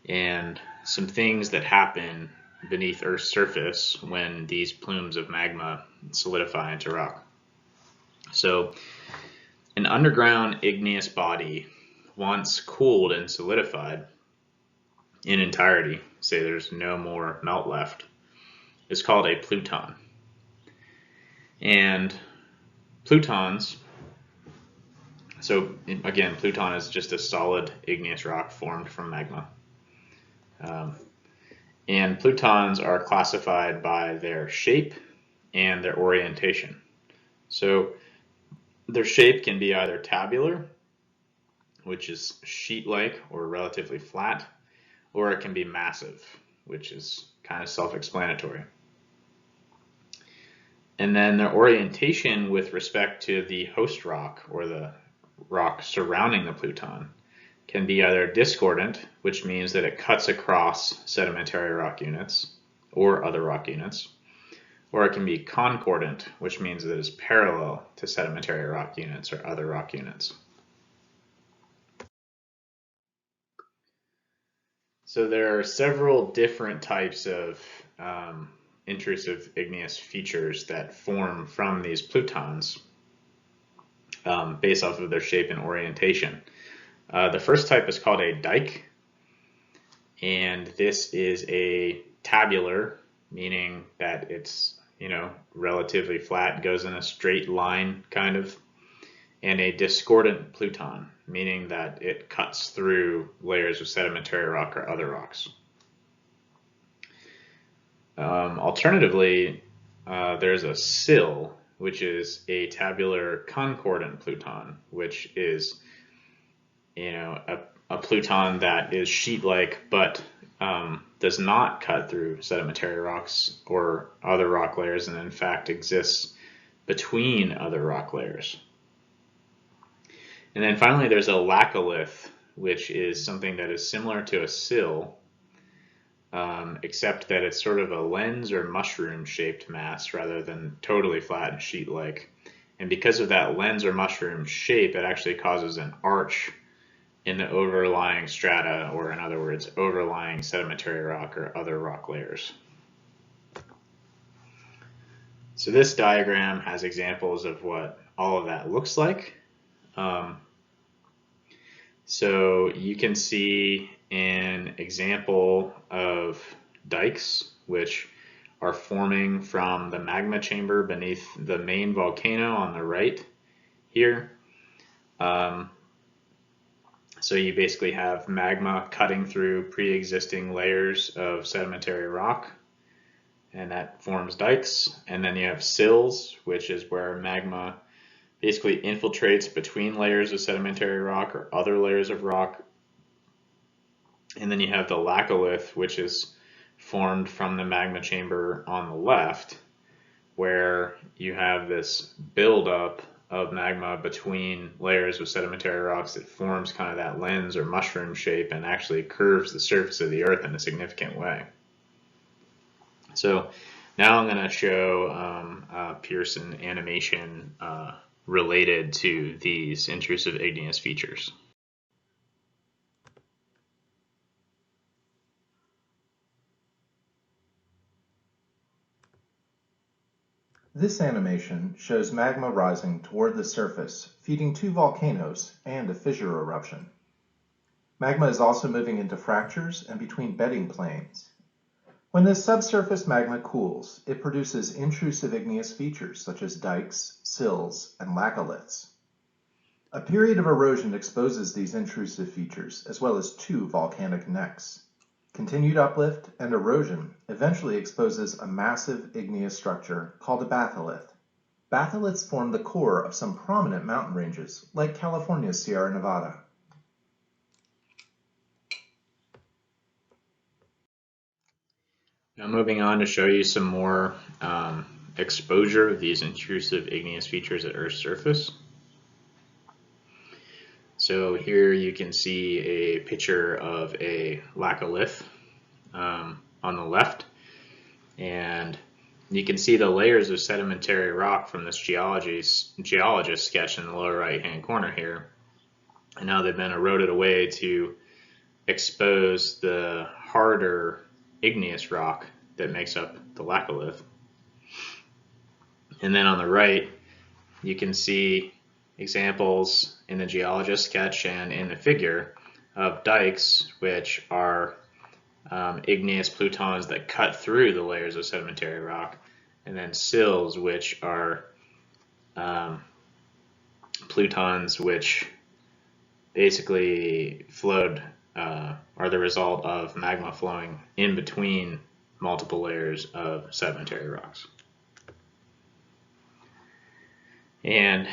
and some things that happen beneath Earth's surface when these plumes of magma solidify into rock. So an underground igneous body, once cooled and solidified in entirety, say there's no more melt left, is called a pluton. And plutons, so again, pluton is just a solid igneous rock formed from magma. And plutons are classified by their shape and their orientation. So their shape can be either tabular, which is sheet-like or relatively flat, or it can be massive, which is kind of self-explanatory. And then their orientation with respect to the host rock or the rock surrounding the pluton can be either discordant, which means that it cuts across sedimentary rock units or other rock units, or it can be concordant, which means that it is parallel to sedimentary rock units or other rock units. So there are several different types of intrusive igneous features that form from these plutons based off of their shape and orientation. The first type is called a dike, and this is a tabular, meaning that it's relatively flat, goes in a straight line kind of, and a discordant pluton, meaning that it cuts through layers of sedimentary rock or other rocks. Alternatively, there's a sill, which is a tabular concordant pluton, which is a pluton that is sheet-like but does not cut through sedimentary rocks or other rock layers, and in fact exists between other rock layers. And then finally there's a laccolith, which is something that is similar to a sill, except that it's sort of a lens or mushroom shaped mass rather than totally flat and sheet-like. And because of that lens or mushroom shape, it actually causes an arch in the overlying strata, or in other words, overlying sedimentary rock or other rock layers. So this diagram has examples of what all of that looks like. So you can see an example of dikes, which are forming from the magma chamber beneath the main volcano on the right here. So you basically have magma cutting through pre-existing layers of sedimentary rock, and that forms dikes. And then you have sills, which is where magma basically infiltrates between layers of sedimentary rock or other layers of rock. And then you have the laccolith, which is formed from the magma chamber on the left, where you have this buildup of magma between layers of sedimentary rocks that forms kind of that lens or mushroom shape and actually curves the surface of the earth in a significant way. So now I'm going to show Pearson animation related to these intrusive igneous features. This animation shows magma rising toward the surface, feeding two volcanoes and a fissure eruption. Magma is also moving into fractures and between bedding planes. When this subsurface magma cools, it produces intrusive igneous features such as dikes, sills, and laccoliths. A period of erosion exposes these intrusive features, as well as two volcanic necks. Continued uplift and erosion eventually exposes a massive igneous structure called a batholith. Batholiths form the core of some prominent mountain ranges, like California's Sierra Nevada. Now moving on to show you some more exposure of these intrusive igneous features at Earth's surface. So here you can see a picture of a laccolith on the left, and you can see the layers of sedimentary rock from this geologist sketch in the lower right hand corner here, and now they've been eroded away to expose the harder igneous rock that makes up the laccolith. And then on the right you can see examples in the geologist sketch and in the figure of dikes, which are igneous plutons that cut through the layers of sedimentary rock, and then sills, which are plutons which basically flowed, are the result of magma flowing in between multiple layers of sedimentary rocks. And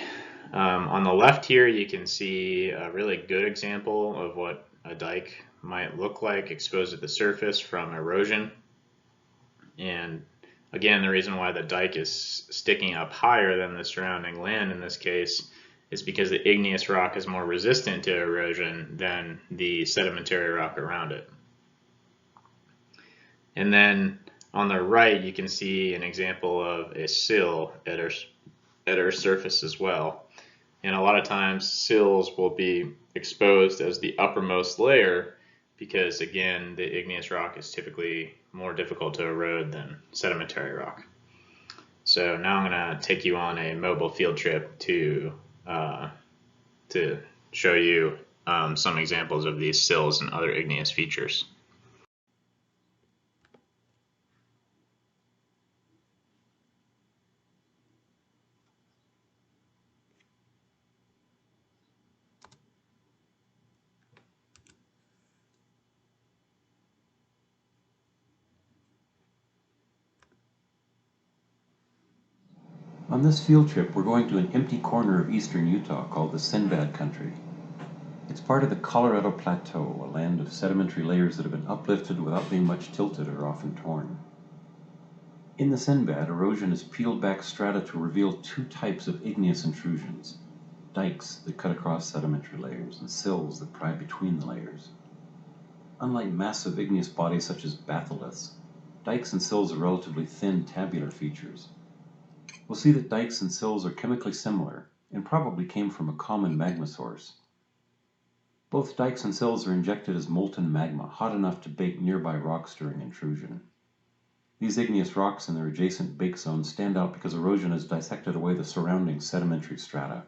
on the left here, you can see a really good example of what a dike might look like exposed at the surface from erosion. And again, the reason why the dike is sticking up higher than the surrounding land in this case is because the igneous rock is more resistant to erosion than the sedimentary rock around it. And then on the right, you can see an example of a sill at our surface as well. And a lot of times sills will be exposed as the uppermost layer because, again, the igneous rock is typically more difficult to erode than sedimentary rock. So now I'm going to take you on a mobile field trip to show you some examples of these sills and other igneous features. On this field trip, we're going to an empty corner of eastern Utah called the Sinbad Country. It's part of the Colorado Plateau, a land of sedimentary layers that have been uplifted without being much tilted or often torn. In the Sinbad, erosion has peeled back strata to reveal two types of igneous intrusions: dikes that cut across sedimentary layers and sills that pry between the layers. Unlike massive igneous bodies such as batholiths, dikes and sills are relatively thin tabular features. We'll see that dikes and sills are chemically similar and probably came from a common magma source. Both dikes and sills are injected as molten magma, hot enough to bake nearby rocks during intrusion. These igneous rocks and their adjacent bake zones stand out because erosion has dissected away the surrounding sedimentary strata.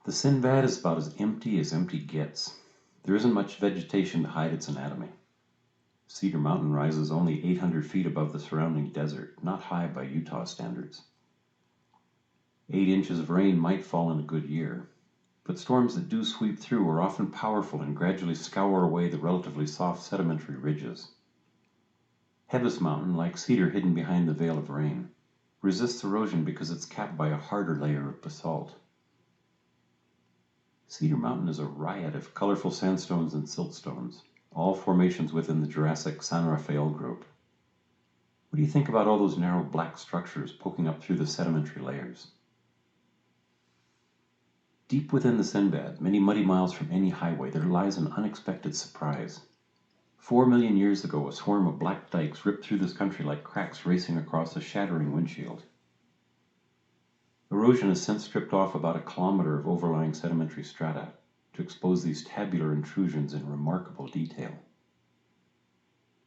The Sinbad is about as empty gets. There isn't much vegetation to hide its anatomy. Cedar Mountain rises only 800 feet above the surrounding desert, not high by Utah standards. 8 inches of rain might fall in a good year, but storms that do sweep through are often powerful and gradually scour away the relatively soft sedimentary ridges. Hebus Mountain, like Cedar hidden behind the veil of rain, resists erosion because it's capped by a harder layer of basalt. Cedar Mountain is a riot of colorful sandstones and siltstones, all formations within the Jurassic San Rafael group. What do you think about all those narrow black structures poking up through the sedimentary layers? Deep within the Sinbad, many muddy miles from any highway, there lies an unexpected surprise. 4 million years ago, a swarm of black dikes ripped through this country like cracks racing across a shattering windshield. Erosion has since stripped off about a kilometer of overlying sedimentary strata to expose these tabular intrusions in remarkable detail.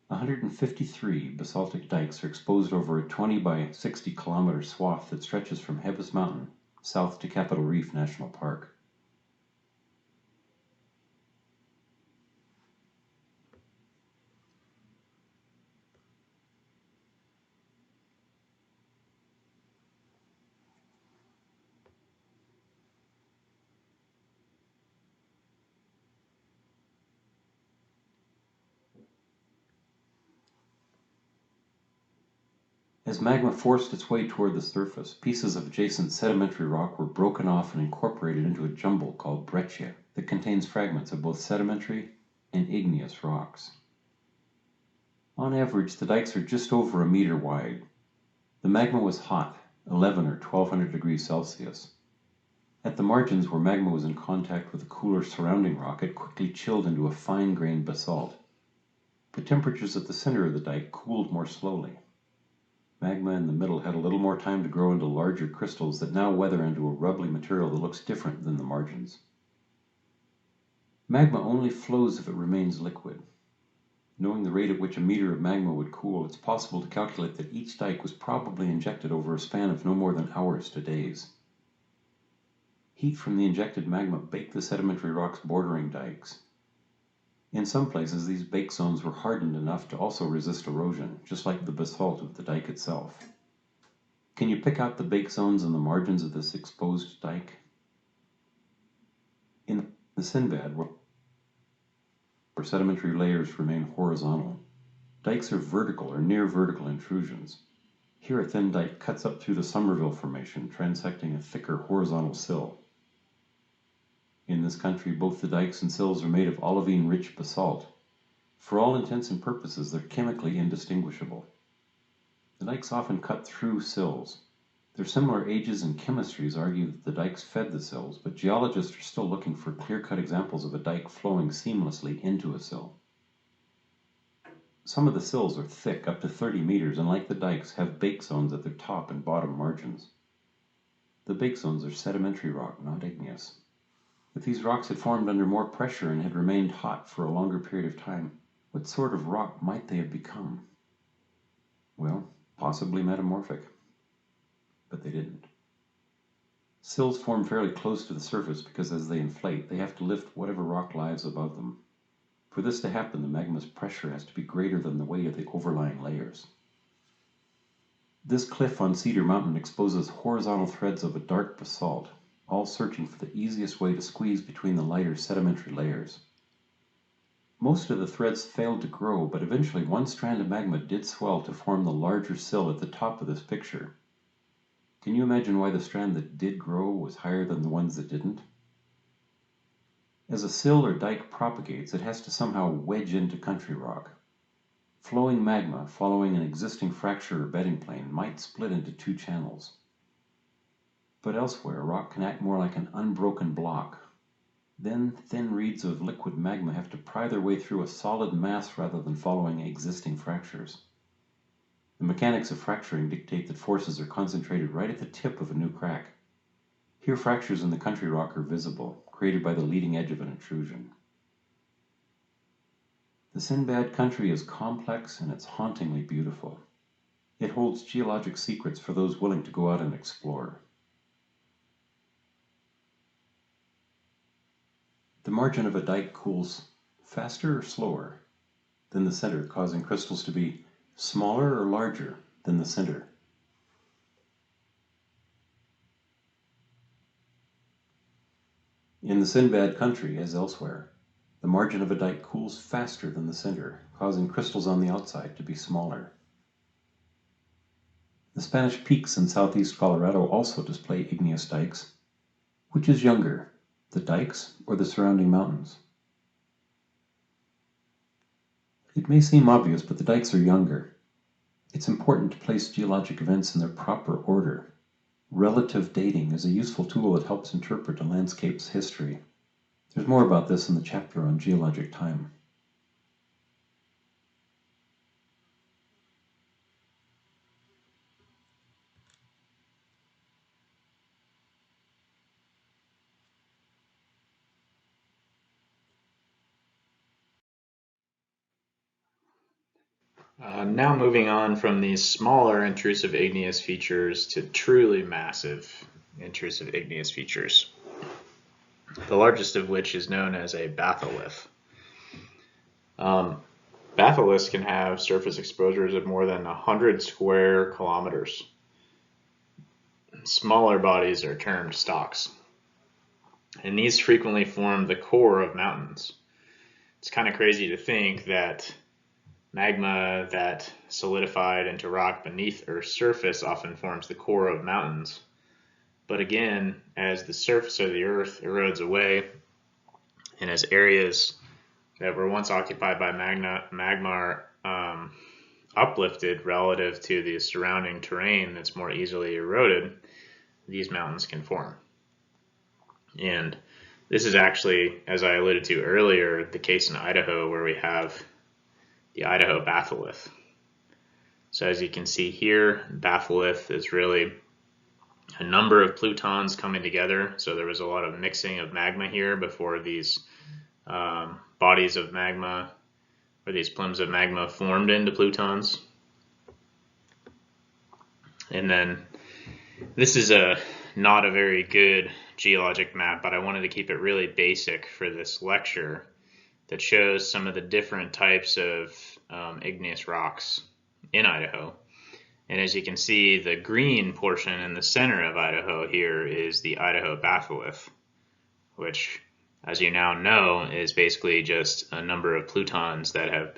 153 basaltic dikes are exposed over a 20 by 60 kilometer swath that stretches from Hebus Mountain south to Capitol Reef National Park. As magma forced its way toward the surface, pieces of adjacent sedimentary rock were broken off and incorporated into a jumble called breccia that contains fragments of both sedimentary and igneous rocks. On average, the dikes are just over a meter wide. The magma was hot, 11 or 1200 degrees Celsius. At the margins where magma was in contact with the cooler surrounding rock, it quickly chilled into a fine-grained basalt. But temperatures at the center of the dike cooled more slowly. Magma in the middle had a little more time to grow into larger crystals that now weather into a rubbly material that looks different than the margins. Magma only flows if it remains liquid. Knowing the rate at which a meter of magma would cool, it's possible to calculate that each dike was probably injected over a span of no more than hours to days. Heat from the injected magma baked the sedimentary rocks bordering dikes. In some places, these bake zones were hardened enough to also resist erosion, just like the basalt of the dike itself. Can you pick out the bake zones on the margins of this exposed dike? In the Sinbad, where sedimentary layers remain horizontal, dikes are vertical or near vertical intrusions. Here a thin dike cuts up through the Somerville Formation, transecting a thicker horizontal sill. In this country, both the dikes and sills are made of olivine-rich basalt. For all intents and purposes, they're chemically indistinguishable. The dikes often cut through sills. Their similar ages and chemistries argue that the dikes fed the sills, but geologists are still looking for clear-cut examples of a dike flowing seamlessly into a sill. Some of the sills are thick, up to 30 meters, and like the dikes, have bake zones at their top and bottom margins. The bake zones are sedimentary rock, not igneous. If these rocks had formed under more pressure and had remained hot for a longer period of time, what sort of rock might they have become? Well, possibly metamorphic. But they didn't. Sills form fairly close to the surface because as they inflate, they have to lift whatever rock lies above them. For this to happen, the magma's pressure has to be greater than the weight of the overlying layers. This cliff on Cedar Mountain exposes horizontal threads of a dark basalt, all searching for the easiest way to squeeze between the lighter sedimentary layers. Most of the threads failed to grow, but eventually one strand of magma did swell to form the larger sill at the top of this picture. Can you imagine why the strand that did grow was higher than the ones that didn't? As a sill or dike propagates, it has to somehow wedge into country rock. Flowing magma following an existing fracture or bedding plane might split into 2 channels. But elsewhere, rock can act more like an unbroken block. Then thin reeds of liquid magma have to pry their way through a solid mass rather than following existing fractures. The mechanics of fracturing dictate that forces are concentrated right at the tip of a new crack. Here fractures in the country rock are visible, created by the leading edge of an intrusion. The Sinbad country is complex and it's hauntingly beautiful. It holds geologic secrets for those willing to go out and explore. The margin of a dike cools faster or slower than the center, causing crystals to be smaller or larger than the center. In the Sinbad country, as elsewhere, the margin of a dike cools faster than the center, causing crystals on the outside to be smaller. The Spanish peaks in southeast Colorado also display igneous dikes. Which is younger, the dikes or the surrounding mountains? It may seem obvious, but the dikes are younger. It's important to place geologic events in their proper order. Relative dating is a useful tool that helps interpret a landscape's history. There's more about this in the chapter on geologic time. Now moving on from these smaller intrusive igneous features to truly massive intrusive igneous features, the largest of which is known as a batholith. Batholiths can have surface exposures of more than 100 square kilometers. Smaller bodies are termed stocks, and these frequently form the core of mountains. It's kind of crazy to think that magma that solidified into rock beneath Earth's surface often forms the core of mountains. But again, as the surface of the Earth erodes away, and as areas that were once occupied by magma are uplifted relative to the surrounding terrain that's more easily eroded, these mountains can form. And this is actually, as I alluded to earlier, the case in Idaho where we have the Idaho batholith. So as you can see here, batholith is really a number of plutons coming together. So there was a lot of mixing of magma here before these bodies of magma, or these plumes of magma, formed into plutons. And then this is not a very good geologic map, but I wanted to keep it really basic for this lecture that shows some of the different types of igneous rocks in Idaho. And as you can see, the green portion in the center of Idaho here is the Idaho batholith, which, as you now know, is basically just a number of plutons that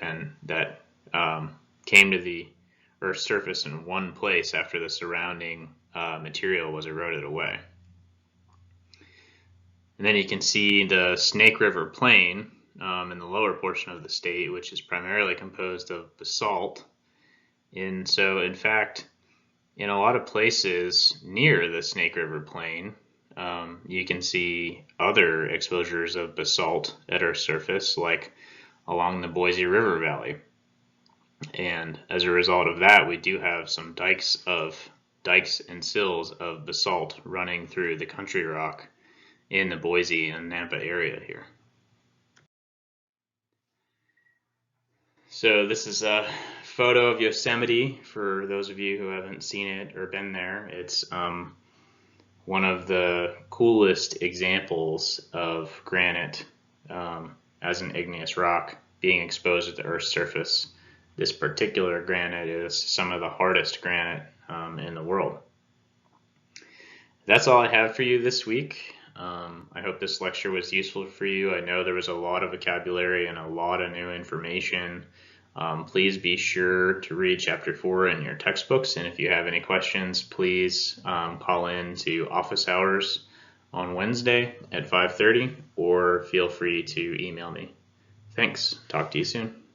came to the Earth's surface in one place after the surrounding material was eroded away. And then you can see the Snake River Plain in the lower portion of the state, which is primarily composed of basalt. And so, in fact, in a lot of places near the Snake River Plain, you can see other exposures of basalt at Earth's surface, like along the Boise River Valley. And as a result of that, we do have some dikes and sills of basalt running through the country rock in the Boise and Nampa area here. So this is a photo of Yosemite for those of you who haven't seen it or been there. It's one of the coolest examples of granite as an igneous rock being exposed at the Earth's surface. This particular granite is some of the hardest granite in the world. That's all I have for you this week. I hope this lecture was useful for you. I know there was a lot of vocabulary and a lot of new information. Please be sure to read Chapter 4 in your textbooks, and if you have any questions, please call in to office hours on Wednesday at 5:30, or feel free to email me. Thanks. Talk to you soon.